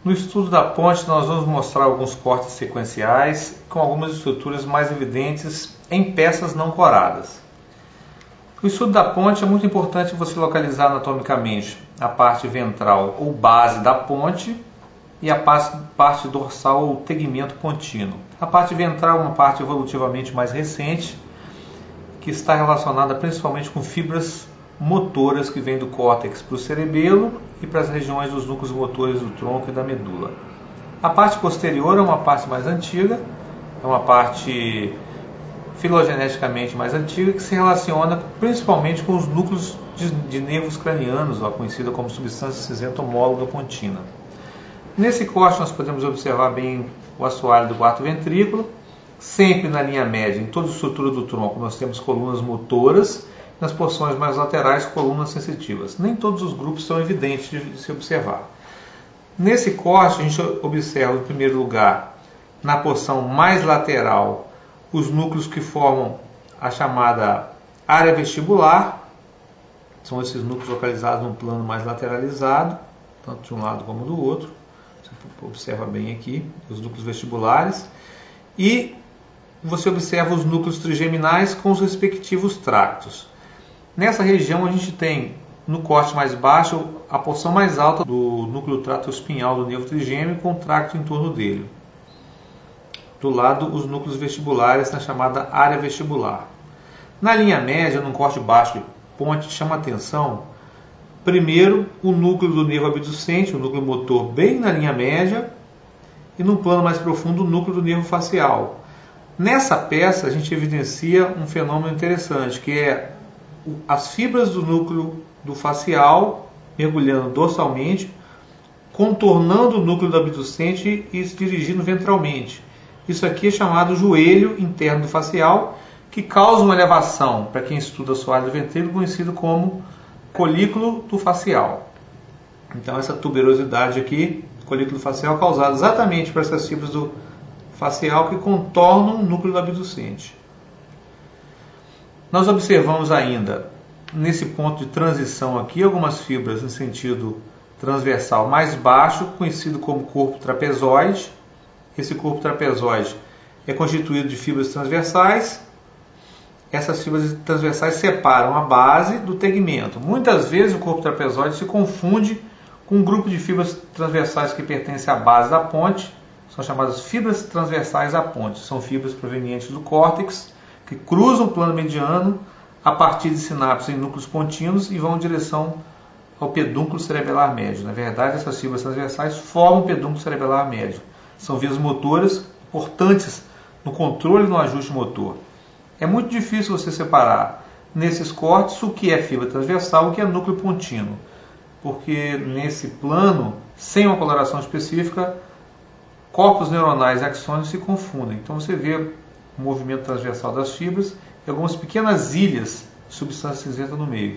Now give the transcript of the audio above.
No estudo da ponte, nós vamos mostrar alguns cortes sequenciais com algumas estruturas mais evidentes em peças não coradas. No estudo da ponte é muito importante você localizar anatomicamente a parte ventral ou base da ponte e a parte dorsal ou tegmento pontino. A parte ventral é uma parte evolutivamente mais recente, que está relacionada principalmente com fibras motoras que vêm do córtex para o cerebelo e para as regiões dos núcleos motores do tronco e da medula. A parte posterior é uma parte mais antiga, é uma parte filogeneticamente mais antiga, que se relaciona principalmente com os núcleos de nervos cranianos, conhecida como substância cinzenta homóloga pontina. Nesse corte nós podemos observar bem o assoalho do quarto ventrículo, sempre na linha média. Em toda a estrutura do tronco nós temos colunas motoras, nas porções mais laterais colunas sensitivas. Nem todos os grupos são evidentes de se observar. Nesse corte a gente observa, em primeiro lugar, na porção mais lateral, os núcleos que formam a chamada área vestibular. São esses núcleos localizados num plano mais lateralizado, tanto de um lado como do outro. Você observa bem aqui os núcleos vestibulares. E você observa os núcleos trigeminais com os respectivos tractos. Nessa região a gente tem, no corte mais baixo, a porção mais alta do núcleo trato espinhal do nervo trigêmeo com o tracto em torno dele. Do lado, os núcleos vestibulares na chamada área vestibular. Na linha média, num corte baixo de ponte, chama a atenção, primeiro, o núcleo do nervo abducente, o núcleo motor bem na linha média, e num plano mais profundo, o núcleo do nervo facial. Nessa peça, a gente evidencia um fenômeno interessante, que é as fibras do núcleo do facial mergulhando dorsalmente, contornando o núcleo do abducente e se dirigindo ventralmente. Isso aqui é chamado joelho interno do facial, que causa uma elevação, para quem estuda assoalho do ventrículo, conhecido como colículo do facial. Então essa tuberosidade aqui, colículo facial, causada exatamente por essas fibras do facial que contornam o núcleo do abducente. Nós observamos ainda, nesse ponto de transição aqui, algumas fibras em sentido transversal mais baixo, conhecido como corpo trapezoide. Esse corpo trapezoide é constituído de fibras transversais. Essas fibras transversais separam a base do tegmento. Muitas vezes o corpo trapezoide se confunde com um grupo de fibras transversais que pertence à base da ponte. São chamadas fibras transversais à ponte. São fibras provenientes do córtex que cruzam o plano mediano a partir de sinapses em núcleos pontinos e vão em direção ao pedúnculo cerebelar médio. Na verdade, essas fibras transversais formam o pedúnculo cerebelar médio. São vias motoras importantes no controle e no ajuste motor. É muito difícil você separar nesses cortes o que é fibra transversal e o que é núcleo pontino, porque nesse plano, sem uma coloração específica, corpos neuronais e axônios se confundem. Então você vê o movimento transversal das fibras e algumas pequenas ilhas de substância cinzenta no meio.